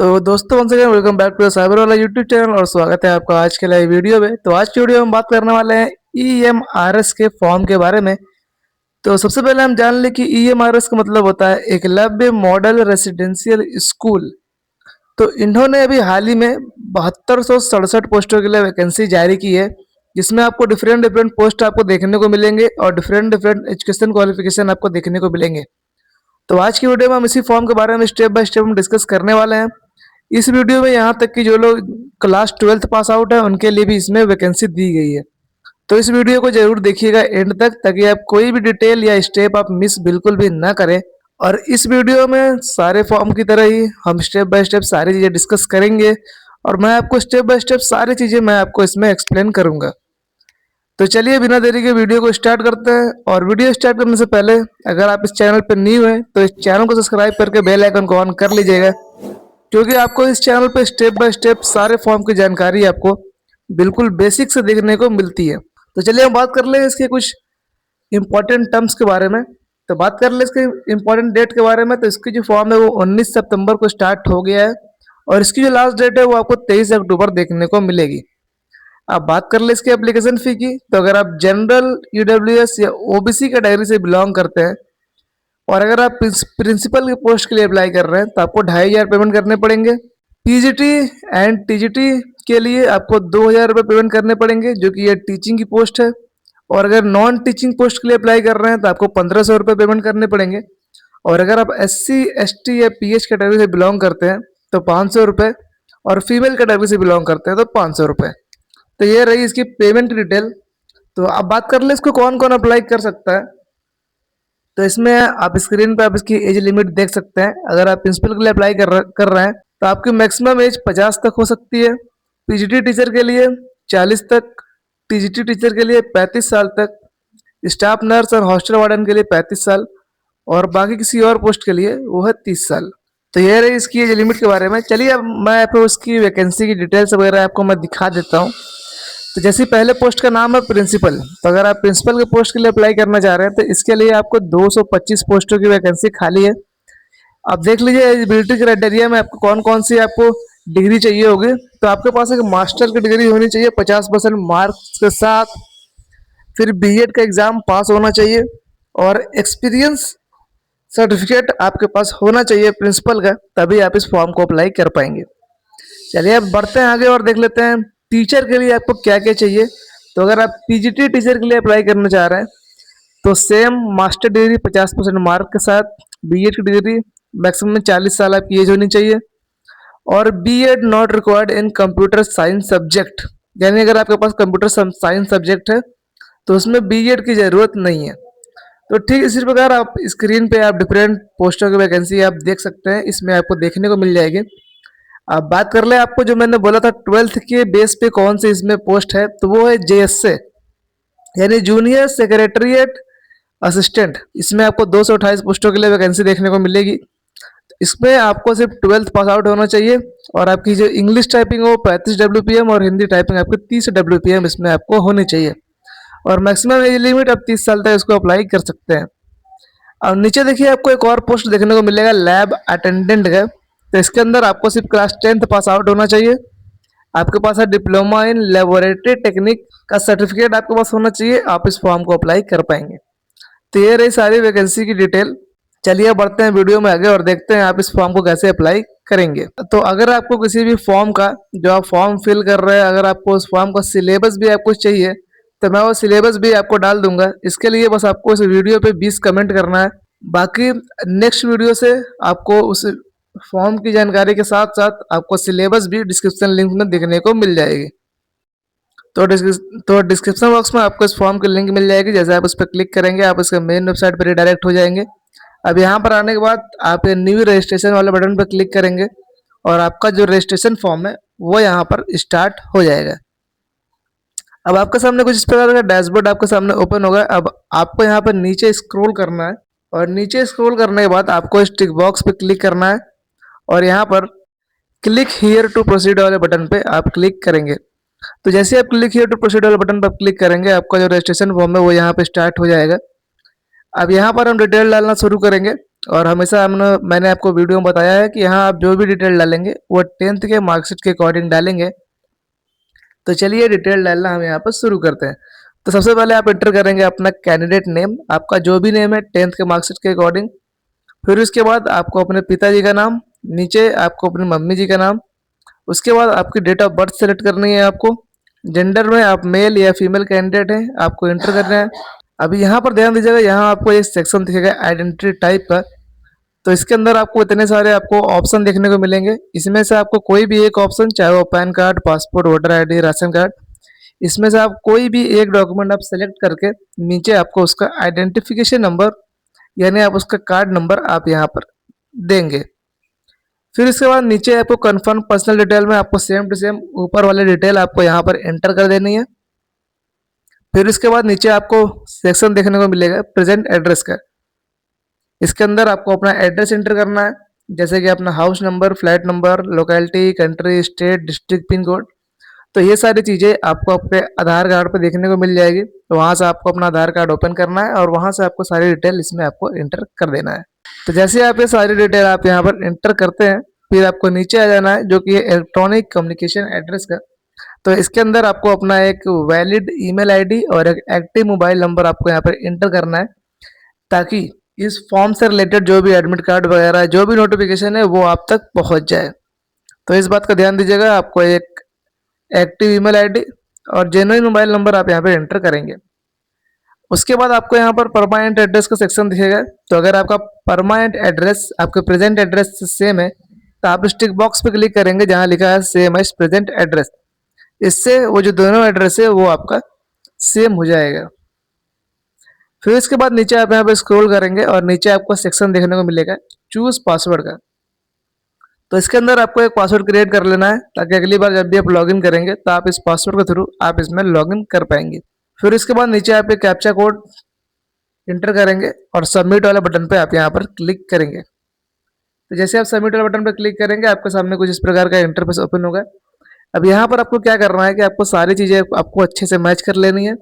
तो दोस्तों once again welcome back to cyber Wala YouTube channel और स्वागत है आपका आज के लाइव वीडियो में। तो आज की वीडियो में हम बात करने वाले हैं ईएमआरएस के फॉर्म के बारे में। तो सबसे पहले हम जान लें कि ईएमआरएस का मतलब होता है एकलव्य मॉडल रेसिडेंशियल स्कूल। तो इन्होंने अभी हाल ही में 7267 पोस्टों के लिए वैकेंसी जारी की है, जिसमें आपको डिफरेंट डिफरेंट पोस्ट आपको देखने को मिलेंगे और डिफरेंट डिफरेंट एजुकेशन क्वालिफिकेशन आपको देखने को मिलेंगे। तो आज की वीडियो में हम इसी फॉर्म के बारे में स्टेप बाय स्टेप हम डिस्कस करने वाले हैं। इस वीडियो में यहाँ तक कि जो लोग क्लास 12th पास आउट है उनके लिए भी इसमें वैकेंसी दी गई है। तो इस वीडियो को जरूर देखिएगा एंड तक, ताकि आप कोई भी डिटेल या स्टेप आप मिस बिल्कुल भी ना करें। और इस वीडियो में सारे फॉर्म की तरह ही हम स्टेप बाय स्टेप सारी चीज़ें डिस्कस करेंगे और मैं आपको स्टेप बाय स्टेप सारी चीज़ें मैं आपको इसमें एक्सप्लेन करूंगा। तो चलिए बिना देरी के वीडियो को स्टार्ट करते हैं। और वीडियो स्टार्ट करने से पहले अगर आप इस चैनल पर न्यू हैं तो इस चैनल को सब्सक्राइब करके बेल आइकन को ऑन कर लीजिएगा, क्योंकि आपको इस चैनल पे स्टेप बाय स्टेप सारे फॉर्म की जानकारी आपको बिल्कुल बेसिक से देखने को मिलती है। तो चलिए हम बात कर ले इसके कुछ इंपॉर्टेंट टर्म्स के बारे में। तो बात कर ले इसके इंपॉर्टेंट डेट के बारे में। तो इसकी जो फॉर्म है वो 19 सितंबर को स्टार्ट हो गया है और इसकी जो लास्ट डेट है वो आपको 23 अक्टूबर देखने को मिलेगी। अब बात कर ले इसके एप्लीकेशन फी की। तो अगर आप जनरल, ईडब्ल्यूएस या ओबीसी कैटेगरी से बिलोंग करते हैं और अगर आप प्रिंसिपल के पोस्ट के लिए अप्लाई कर रहे हैं तो आपको 2500 पेमेंट करने पड़ेंगे। पीजीटी एंड टीजीटी के लिए आपको 2000 रुपये पेमेंट करने पड़ेंगे, जो कि ये टीचिंग की पोस्ट है। और अगर नॉन टीचिंग पोस्ट के लिए अप्लाई कर रहे हैं तो आपको 1500 रुपये पेमेंट करने पड़ेंगे। और अगर आप एससी, एसटी या पीएच कैटेगरी से बिलोंग करते हैं तो 500 रुपये, और फीमेल कैटेगरी से बिलोंग करते हैं तो 500 रुपये। तो ये रही इसकी पेमेंट की डिटेल। तो अब बात कर ले इसको कौन कौन अप्लाई कर सकता है। तो इसमें आप स्क्रीन पे आप इसकी एज लिमिट देख सकते हैं। अगर आप प्रिंसिपल के लिए अप्लाई कर रहे हैं तो आपकी मैक्सिमम एज 50 तक हो सकती है। पीजीटी टीचर के लिए 40 तक, टीजीटी टीचर के लिए 35 साल तक, स्टाफ नर्स और हॉस्टल वार्डन के लिए 35 साल, और बाकी किसी और पोस्ट के लिए वो है 30 साल। तो ये रही इसकी एज लिमिट के बारे में। चलिए अब मैं आपको उसकी वैकेंसी की डिटेल्स वगैरह आपको मैं दिखा देता हूँ। तो जैसे पहले पोस्ट का नाम है प्रिंसिपल। तो अगर आप प्रिंसिपल के पोस्ट के लिए अप्लाई करना चाह रहे हैं तो इसके लिए आपको 225 पोस्टों की वैकेंसी खाली है। अब देख लीजिए एलिजिबिलिटी क्राइटेरिया में आपको कौन कौन सी आपको डिग्री चाहिए होगी। तो आपके पास एक मास्टर की डिग्री होनी चाहिए 50% मार्क्स के साथ, फिर बीएड का एग्जाम पास होना चाहिए, और एक्सपीरियंस सर्टिफिकेट आपके पास होना चाहिए प्रिंसिपल का, तभी आप इस फॉर्म को अप्लाई कर पाएंगे। चलिए अब बढ़ते हैं आगे और देख लेते हैं टीचर के लिए आपको क्या क्या चाहिए। तो अगर आप पीजीटी टीचर के लिए अप्लाई करना चाह रहे हैं तो सेम मास्टर डिग्री 50% मार्क के साथ, बीएड की डिग्री मैक्सिमम 40 साल आपकी एज होनी चाहिए, और BEd not required in computer science subject, यानी अगर आपके पास कंप्यूटर साइंस सब्जेक्ट है तो उसमें बीएड की ज़रूरत नहीं है। तो ठीक इसी प्रकार आप स्क्रीन पे आप डिफरेंट पोस्टों की वैकेंसी आप देख सकते हैं, इसमें आपको देखने को मिल जाएगी। अब बात कर ले आपको जो मैंने बोला था 12th के बेस पे कौन सी इसमें पोस्ट है, तो वो है जेएसए, यानी जूनियर सेक्रेटरीट असिस्टेंट। इसमें आपको 228 पोस्टों के लिए वैकेंसी देखने को मिलेगी। इसमें आपको सिर्फ 12th पास आउट होना चाहिए, और आपकी जो इंग्लिश टाइपिंग हो 35 WPM और हिंदी टाइपिंग आपकी 30 WPM इसमें आपको होनी चाहिए। और मैक्सिमम एज लिमिट आप 30 साल तक इसको अप्लाई कर सकते हैं। अब नीचे देखिए आपको एक और पोस्ट देखने को मिलेगा लैब अटेंडेंट का। तो इसके अंदर आपको सिर्फ क्लास 10th पास आउट होना चाहिए, आपके पास है डिप्लोमा इन लेबोरेटरी टेक्निक का सर्टिफिकेट आपके पास होना चाहिए, आप इस फॉर्म को अप्लाई कर पाएंगे। तो ये रही सारी वैकेंसी की डिटेल। चलिए बढ़ते हैं वीडियो में आगे और देखते हैं आप इस फॉर्म को कैसे अप्लाई करेंगे। तो अगर आपको किसी भी फॉर्म का जो आप फॉर्म फिल कर रहे हैं, अगर आपको उस फॉर्म का सिलेबस भी आपको चाहिए तो मैं वो सिलेबस भी आपको डाल दूंगा। इसके लिए बस आपको इस वीडियो पे 20 कमेंट करना है। बाकी नेक्स्ट वीडियो से आपको उस फॉर्म की जानकारी के साथ साथ आपको सिलेबस भी डिस्क्रिप्शन लिंक में देखने को मिल जाएगी। तो डिस्क्रिप्शन बॉक्स में आपको इस फॉर्म की लिंक मिल जाएगी। जैसे आप उस पर क्लिक करेंगे आप इसके मेन वेबसाइट पर रिडायरेक्ट हो जाएंगे। अब यहाँ पर आने के बाद आप ये न्यू रजिस्ट्रेशन वाले बटन पर क्लिक करेंगे और आपका जो रजिस्ट्रेशन फॉर्म है वो यहाँ पर स्टार्ट हो जाएगा। अब आपके सामने कुछ इस प्रकार का डैशबोर्ड आपके सामने ओपन होगा। अब आपको यहाँ पर नीचे स्क्रॉल करना है, और नीचे स्क्रॉल करने के बाद आपको इस टिक बॉक्स पे क्लिक करना है, और यहाँ पर क्लिक हियर टू प्रोसीड वाले बटन पे आप क्लिक करेंगे। तो जैसे आप क्लिक हियर टू प्रोसीड वाले बटन पर क्लिक करेंगे आपका जो रजिस्ट्रेशन फॉर्म है वो यहाँ पे स्टार्ट हो जाएगा। अब यहाँ पर हम डिटेल डालना शुरू करेंगे। और हमेशा मैंने आपको वीडियो में बताया है कि यहाँ आप जो भी डिटेल डालेंगे वो 10th के मार्कशीट के अकॉर्डिंग डालेंगे। तो चलिए डिटेल डालना हम यहाँ पर शुरू करते हैं। तो सबसे पहले आप एंटर करेंगे अपना कैंडिडेट नेम, आपका जो भी नेम है 10th के मार्कशीट के अकॉर्डिंग। फिर उसके बाद आपको अपने पिताजी का नाम, नीचे आपको अपनी मम्मी जी का नाम, उसके बाद आपकी डेट ऑफ बर्थ सेलेक्ट करनी है आपको। जेंडर में आप मेल या फीमेल कैंडिडेट हैं, आपको एंटर करना है। अभी यहाँ पर ध्यान दीजिएगा, यहाँ आपको एक सेक्शन दिखेगा आइडेंटिटी टाइप का। तो इसके अंदर आपको इतने सारे आपको ऑप्शन देखने को मिलेंगे। इसमें से आपको कोई भी एक ऑप्शन, चाहे वो pan card, passport, voter ID, ration card, इसमें से आप कोई भी एक डॉक्यूमेंट आप सेलेक्ट करके नीचे आपको उसका आइडेंटिफिकेशन नंबर यानी आप उसका कार्ड नंबर आप यहाँ पर देंगे। फिर इसके बाद नीचे आपको कंफर्म पर्सनल डिटेल में आपको सेम टू सेम ऊपर वाले डिटेल आपको यहाँ पर एंटर कर देनी है। फिर इसके बाद नीचे आपको सेक्शन देखने को मिलेगा प्रेजेंट एड्रेस का। इसके अंदर आपको अपना एड्रेस एंटर करना है, जैसे कि अपना house number, flat number, locality, country, state, district, pin code. तो ये सारी चीज़ें आपको अपने आधार कार्ड पे देखने को मिल जाएगी। तो वहाँ से आपको अपना आधार कार्ड ओपन करना है और वहाँ से आपको सारी डिटेल इसमें आपको एंटर कर देना है। तो जैसे आप ये सारी डिटेल आप यहाँ पर एंटर करते हैं, फिर आपको नीचे आ जाना है जो कि है इलेक्ट्रॉनिक कम्युनिकेशन एड्रेस का। तो इसके अंदर आपको अपना एक वैलिड ईमेल आईडी और एक एक्टिव मोबाइल नंबर आपको यहाँ पर एंटर करना है, ताकि इस फॉर्म से रिलेटेड जो भी एडमिट कार्ड वगैरह जो भी नोटिफिकेशन है वो आप तक पहुँच जाए। तो इस बात का ध्यान दीजिएगा, आपको एक एक्टिव ईमेल आईडी और जेन्युइन मोबाइल नंबर आप यहाँ पे एंटर करेंगे। उसके बाद आपको यहाँ पर परमानेंट एड्रेस का सेक्शन दिखेगा। तो अगर आपका परमानेंट एड्रेस आपके प्रेजेंट एड्रेस से सेम है तो आप इस टिक बॉक्स पे क्लिक करेंगे जहाँ लिखा है सेम एज प्रेजेंट एड्रेस। इससे वो जो दोनों एड्रेस है वो आपका सेम हो जाएगा। फिर इसके बाद नीचे आप यहाँ पे स्क्रॉल करेंगे और नीचे आपको सेक्शन देखने को मिलेगा चूज पासवर्ड का। तो इसके अंदर आपको एक पासवर्ड क्रिएट कर लेना है, ताकि अगली बार जब भी आप लॉगिन करेंगे तो आप इस पासवर्ड के थ्रू आप इसमें लॉगिन कर पाएंगे। फिर इसके बाद नीचे आप एक कैप्चा कोड इंटर करेंगे और सबमिट वाले बटन पे आप यहाँ पर क्लिक करेंगे। तो जैसे आप सबमिट वाले बटन पर क्लिक करेंगे आपके सामने कुछ इस प्रकार का इंटरफेस ओपन होगा। अब यहाँ पर आपको क्या करना है कि आपको सारी चीज़ें आपको अच्छे से मैच कर लेनी है।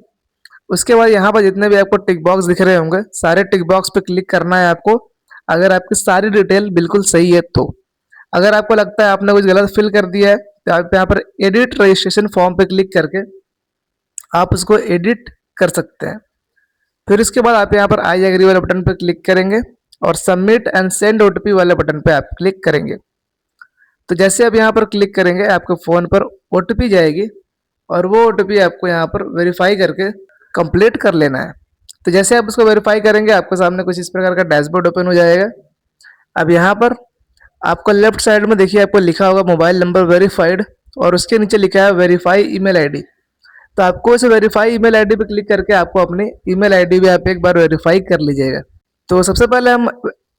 उसके बाद यहाँ पर जितने भी आपको टिक बॉक्स दिख रहे होंगे सारे टिक बॉक्स पे क्लिक करना है आपको, अगर आपकी सारी डिटेल बिल्कुल सही है तो। अगर आपको लगता है आपने कुछ गलत फिल कर दिया है तो आप यहाँ पर एडिट रजिस्ट्रेशन फॉर्म पे क्लिक करके आप उसको एडिट कर सकते हैं। फिर इसके बाद आप यहाँ पर आई एग्री वाले बटन पर क्लिक करेंगे और सबमिट एंड सेंड ओटीपी वाले बटन पे आप क्लिक करेंगे। तो जैसे आप यहाँ पर क्लिक करेंगे आपके फ़ोन पर ओटीपी जाएगी और वो ओटीपी आपको यहाँ पर वेरीफाई करके कंप्लीट कर लेना है। तो जैसे आप उसको वेरीफाई करेंगे आपके सामने कुछ इस प्रकार का डैशबोर्ड ओपन हो जाएगा। अब यहाँ पर आपको लेफ्ट साइड में देखिए आपको लिखा होगा मोबाइल नंबर वेरीफाइड और उसके नीचे लिखा है वेरीफाई ईमेल आईडी। तो आपको इस वेरीफाई ईमेल आईडी पे क्लिक करके आपको अपनी ईमेल आईडी भी आप एक बार वेरीफाई कर लीजिएगा। तो सबसे पहले हम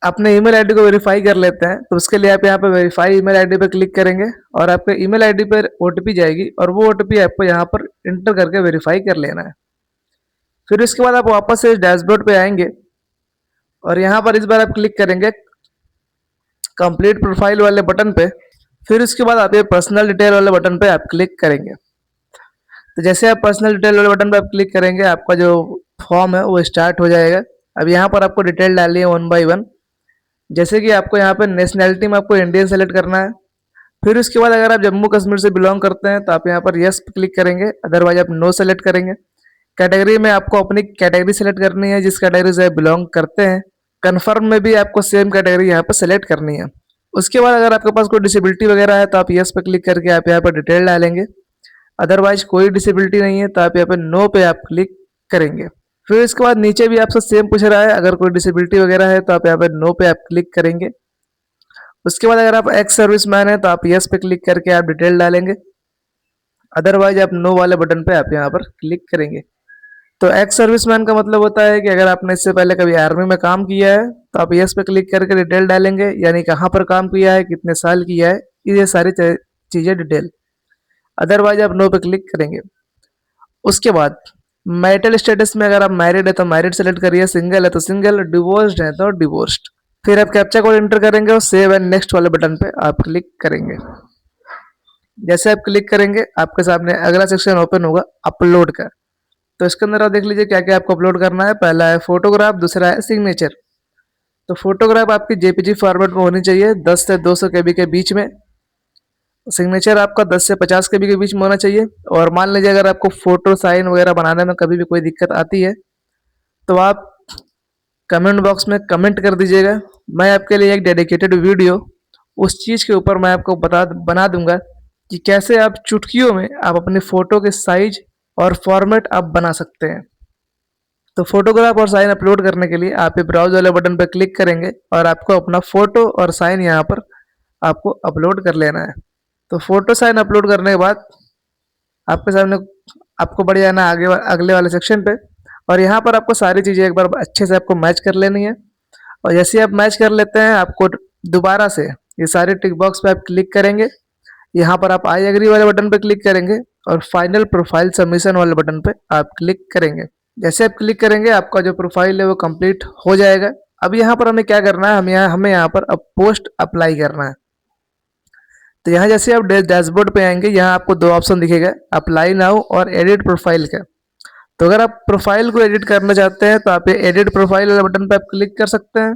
अपने ईमेल आईडी को वेरीफाई कर लेते हैं। तो उसके लिए आप यहाँ पे वेरीफाई ईमेल आईडी पे क्लिक करेंगे और आपके ईमेल आईडी पर ओटीपी जाएगी और वो ओटीपी आपको यहाँ पर इंटर करके वेरीफाई कर लेना है। फिर इसके बाद आप वापस से इस डैशबोर्ड पे आएंगे और यहाँ पर इस बार आप क्लिक करेंगे कंप्लीट प्रोफाइल वाले बटन पे। फिर उसके बाद आप ये पर्सनल डिटेल वाले बटन पे आप क्लिक करेंगे। तो जैसे आप पर्सनल डिटेल वाले बटन पे आप क्लिक करेंगे आपका जो फॉर्म है वो स्टार्ट हो जाएगा। अब यहाँ पर आपको डिटेल डालनी है वन बाय वन। जैसे कि आपको यहाँ पे नेशनैलिटी में आपको इंडियन सेलेक्ट करना है। फिर उसके बाद अगर आप जम्मू कश्मीर से बिलोंग करते हैं तो आप यहाँ पर यस पे क्लिक करेंगे, अदरवाइज आप नो सेलेक्ट करेंगे। कैटेगरी में आपको अपनी कैटेगरी सेलेक्ट करनी है जिस कैटेगरी से आप बिलोंग करते हैं। कन्फर्म में भी आपको सेम कैटेगरी यहाँ पर सेलेक्ट करनी है। उसके बाद अगर आपके पास कोई डिसेबिलिटी वगैरह है तो आप यस पे क्लिक करके आप यहाँ पर डिटेल डालेंगे, अदरवाइज कोई डिसेबिलिटी नहीं है तो आप यहाँ पे नो पे आप क्लिक करेंगे। फिर इसके बाद नीचे भी आपसे सेम पूछ रहा है, अगर कोई डिसेबिलिटी वगैरह है तो आप यहाँ पे नो पे आप क्लिक करेंगे। उसके बाद अगर आप एक्स सर्विसमैन है तो आप यस पे क्लिक करके आप डिटेल डालेंगे, अदरवाइज आप नो वाले बटन पे आप यहाँ पर क्लिक करेंगे। तो एक्स सर्विसमैन का मतलब होता है कि अगर आपने इससे पहले कभी आर्मी में काम किया है तो आप यस पे क्लिक करके डिटेल डालेंगे, यानी कहाँ पर काम किया है, कितने साल किया है, ये सारी चीज़ें डिटेल। अदरवाइज आप नो पे क्लिक करेंगे। उसके बाद मैरिटल स्टेटस में अगर आप मैरिड है तो मैरिड सेलेक्ट करिए, सिंगल है तो सिंगल, डिवोर्स्ड है तो डिवोर्स्ड। फिर आप कैप्चा कोड एंटर करेंगे और सेव एंड नेक्स्ट वाले बटन पे आप क्लिक करेंगे। जैसे आप क्लिक करेंगे आपके सामने अगला सेक्शन ओपन होगा अपलोड का। तो इसके अंदर आप देख लीजिए क्या क्या आपको अपलोड करना है। पहला है फोटोग्राफ, दूसरा है सिग्नेचर। तो फोटोग्राफ आपकी जेपीजी फॉर्मेट में होनी चाहिए, 10 से 200 केबी के बीच में। सिग्नेचर आपका 10 से 50 केबी के बीच में होना चाहिए। और मान लीजिए अगर आपको फोटो साइन वगैरह बनाने में कभी भी कोई दिक्कत आती है तो आप कमेंट बॉक्स में कमेंट कर दीजिएगा। मैं आपके लिए एक डेडिकेटेड वीडियो उस चीज़ के ऊपर मैं आपको बना दूंगा कि कैसे आप चुटकियों में आप अपनी फ़ोटो के साइज और फॉर्मेट आप बना सकते हैं। तो फोटोग्राफ और साइन अपलोड करने के लिए आप ये ब्राउज वाले बटन पर क्लिक करेंगे और आपको अपना फ़ोटो और साइन यहाँ पर आपको अपलोड कर लेना है। तो फोटो साइन अपलोड करने के बाद आपके सामने आपको बढ़ जाना अगले वाले सेक्शन पे। और यहाँ पर आपको सारी चीज़ें एक बार अच्छे से आपको मैच कर लेनी है। और जैसे ही आप मैच कर लेते हैं आपको दोबारा से ये सारे टिक बॉक्स पे आप क्लिक करेंगे। यहाँ पर आप आई एग्री वाले बटन पे क्लिक करेंगे और फाइनल प्रोफाइल सबमिशन वाले बटन पे आप क्लिक करेंगे। जैसे आप क्लिक करेंगे आपका जो प्रोफाइल है वो कंप्लीट हो जाएगा। अब यहाँ पर हमें क्या करना है, हमें यहाँ पर अब पोस्ट अप्लाई करना है। तो यहाँ जैसे आप डैशबोर्ड पे आएंगे, यहाँ आपको दो ऑप्शन दिखेगा, अप्लाई नाउ और एडिट प्रोफाइल का। तो अगर आप प्रोफाइल को एडिट करना चाहते हैं तो आप ये एडिट प्रोफाइल वाले बटन पे आप क्लिक कर सकते हैं।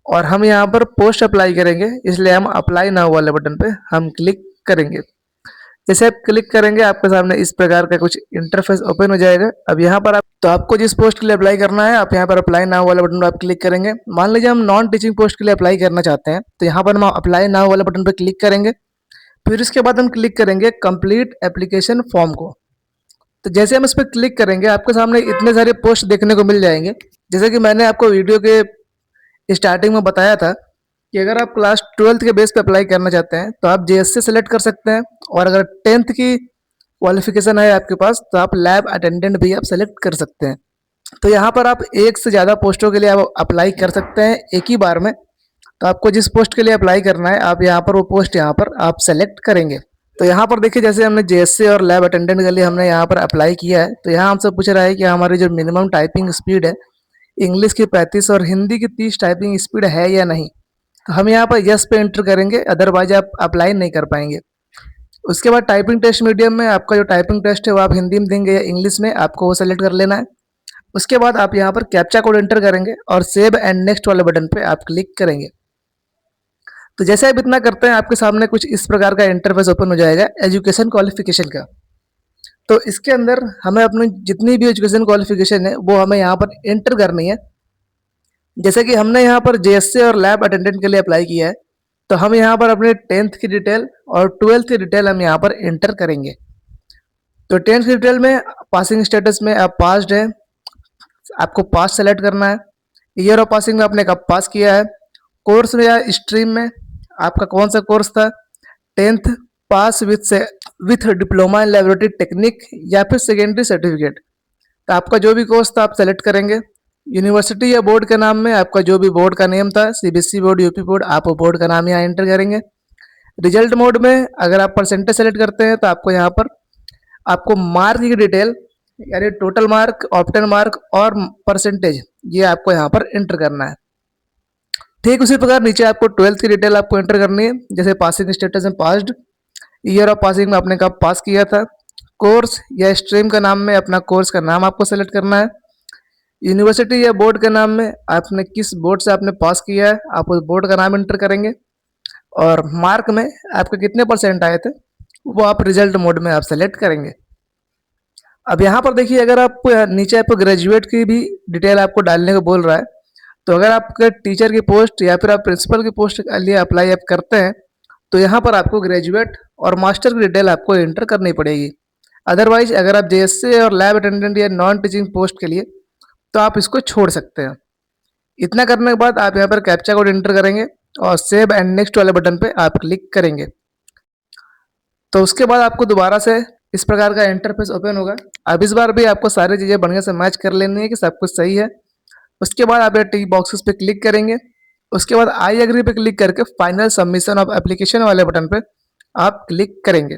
और हम यहाँ पर पोस्ट अप्लाई करेंगे, इसलिए हम अप्लाई नाउ वाले बटन पे हम क्लिक करेंगे। जैसे आप क्लिक करेंगे आपके सामने इस प्रकार का कुछ इंटरफेस ओपन हो जाएगा। अब यहाँ पर आपको जिस पोस्ट के लिए अप्लाई करना है आप यहाँ पर अप्लाई नाउ वाले बटन पर आप क्लिक करेंगे। मान लीजिए हम नॉन टीचिंग पोस्ट के लिए अप्लाई करना चाहते हैं तो यहाँ पर हम अप्लाई नाउ वाले बटन पर क्लिक करेंगे। फिर इसके बाद हम क्लिक करेंगे कंप्लीट एप्लीकेशन फॉर्म को। तो जैसे हम इस पर क्लिक करेंगे आपके सामने इतने सारे पोस्ट देखने को मिल जाएंगे। जैसे कि मैंने आपको वीडियो के स्टार्टिंग में बताया था कि अगर आप क्लास 12th के बेस पे अप्लाई करना चाहते हैं तो आप जेएस से सेलेक्ट कर सकते हैं। और अगर 10th की क्वालिफिकेशन है आपके पास तो आप लैब अटेंडेंट भी आप सेलेक्ट कर सकते हैं। तो यहाँ पर आप एक से ज़्यादा पोस्टों के लिए आप अप्लाई कर सकते हैं एक ही बार में। तो आपको जिस पोस्ट के लिए अप्लाई करना है आप यहाँ पर वो पोस्ट यहाँ पर आप सेलेक्ट करेंगे। तो यहाँ पर देखिए जैसे हमने जेएससी और लैब अटेंडेंट के लिए हमने यहाँ पर अप्लाई किया है तो यहाँ हमसे पूछ रहा है कि हमारी जो मिनिमम टाइपिंग स्पीड है इंग्लिश की 35 और हिंदी की 30 टाइपिंग स्पीड है या नहीं। तो हम यहाँ पर यस पे एंटर करेंगे, अदरवाइज आप अप्लाई नहीं कर पाएंगे। उसके बाद टाइपिंग टेस्ट मीडियम में आपका जो टाइपिंग टेस्ट है वो आप हिंदी में देंगे या इंग्लिश में, आपको वो सेलेक्ट कर लेना है। उसके बाद आप यहाँ पर कैप्चा कोड एंटर करेंगे और सेव एंड नेक्स्ट वाले बटन पे आप क्लिक करेंगे। तो जैसे आप इतना करते हैं आपके सामने कुछ इस प्रकार का इंटरफेस ओपन हो जाएगा एजुकेशन क्वालिफिकेशन का। तो इसके अंदर हमें अपनी जितनी भी एजुकेशन क्वालिफिकेशन है वो हमें यहाँ पर एंटर करनी है। जैसे कि हमने यहाँ पर जेएससी और लैब अटेंडेंट के लिए अप्लाई किया है तो हम यहाँ पर अपने 10th की डिटेल और 12th की डिटेल हम यहाँ पर एंटर करेंगे। तो 10th की डिटेल में पासिंग स्टेटस में आप पास्ड है, आपको पास सेलेक्ट करना है। ईयर ऑफ पासिंग में आपने कब पास किया है, कोर्स में या स्ट्रीम में आपका कौन सा कोर्स था, 10th pass with diploma in laboratory technique या फिर सेकेंडरी सर्टिफिकेट। तो आपका जो भी कोर्स था आप सेलेक्ट करेंगे। यूनिवर्सिटी या बोर्ड के नाम में आपका जो भी बोर्ड का नेम था, सीबीएसई बोर्ड, यूपी बोर्ड, आप वो बोर्ड का नाम यहाँ एंटर करेंगे। रिजल्ट मोड में अगर आप परसेंटेज सेलेक्ट करते हैं तो आपको यहाँ पर आपको मार्क की डिटेल यानी टोटल मार्क, ऑप्टेन मार्क और परसेंटेज ये आपको यहाँ पर एंटर करना है। ठीक उसी प्रकार नीचे आपको 12th की डिटेल आपको एंटर करनी है। जैसे पासिंग स्टेटस में पास्ड, ईयर ऑफ पासिंग में आपने कब पास किया था, कोर्स या स्ट्रीम का नाम में अपना कोर्स का नाम आपको सेलेक्ट करना है। यूनिवर्सिटी या बोर्ड के नाम में आपने किस बोर्ड से आपने पास किया है आप उस बोर्ड का नाम एंटर करेंगे। और मार्क में आपके कितने परसेंट आए थे वो आप रिजल्ट मोड में आप सेलेक्ट करेंगे। अब यहाँ पर देखिए अगर आप नीचे आपको ग्रेजुएट की भी डिटेल आपको डालने को बोल रहा है तो अगर आपके टीचर की पोस्ट या फिर आप प्रिंसिपल की पोस्ट के लिए अप्लाई आप करते हैं तो यहाँ पर आपको ग्रेजुएट और मास्टर की डिटेल आपको एंटर करनी पड़ेगी। अदरवाइज अगर आप जेएससी और लैब अटेंडेंट या नॉन टीचिंग पोस्ट के लिए तो आप इसको छोड़ सकते हैं। इतना करने के बाद आप यहाँ पर कैप्चा कोड एंटर करेंगे और सेव एंड नेक्स्ट वाले बटन पे आप क्लिक करेंगे। तो उसके बाद आपको दोबारा से इस प्रकार का इंटरफेस ओपन होगा। अब इस बार भी आपको सारी चीज़ें बढ़िया से मैच कर लेनी है कि सब कुछ सही है। उसके बाद आप ये टिक बॉक्सेस पे क्लिक करेंगे। उसके बाद आई एग्री पे क्लिक करके फाइनल सबमिशन ऑफ एप्लीकेशन वाले बटन पे आप क्लिक करेंगे।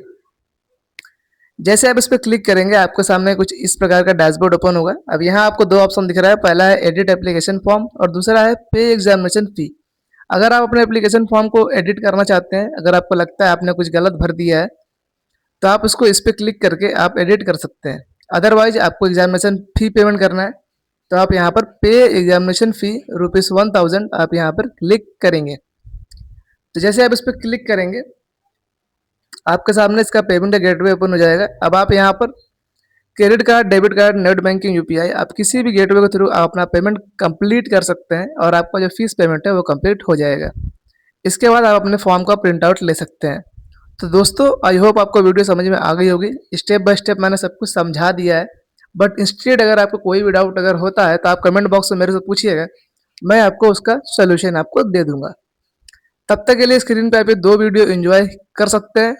जैसे आप इस पर क्लिक करेंगे आपके सामने कुछ इस प्रकार का डैशबोर्ड ओपन होगा। अब यहाँ आपको दो ऑप्शन दिख रहा है, पहला है एडिट एप्लीकेशन फॉर्म और दूसरा है पे एग्जामिनेशन फी। अगर आप अपने एप्लीकेशन फॉर्म को एडिट करना चाहते हैं, अगर आपको लगता है आपने कुछ गलत भर दिया है तो आप इसको इस पर क्लिक करके आप एडिट कर सकते हैं। अदरवाइज आपको एग्जामिनेशन फी पेमेंट करना है। तो आप यहाँ पर पे एग्जामिनेशन फ़ी ₹1000 आप यहाँ पर क्लिक करेंगे। तो जैसे आप इस पर क्लिक करेंगे, आपके सामने इसका पेमेंट का गेटवे ओपन हो जाएगा। अब आप यहाँ पर credit card, debit card, net banking, UPI आप किसी भी गेटवे के थ्रू आप अपना पेमेंट कंप्लीट कर सकते हैं और आपका जो फीस पेमेंट है वो कंप्लीट हो जाएगा। इसके बाद आप अपने फॉर्म का प्रिंट आउट ले सकते हैं। तो दोस्तों, आई होप आपको वीडियो समझ में आ गई होगी। स्टेप बाय स्टेप मैंने सब कुछ समझा दिया है, बट इंस्टेड अगर आपको कोई भी डाउट अगर होता है तो आप कमेंट बॉक्स में मेरे से पूछिएगा, मैं आपको उसका सोल्यूशन आपको दे दूंगा। तब तक के लिए स्क्रीन पे आप ये 2 वीडियो एंजॉय कर सकते हैं।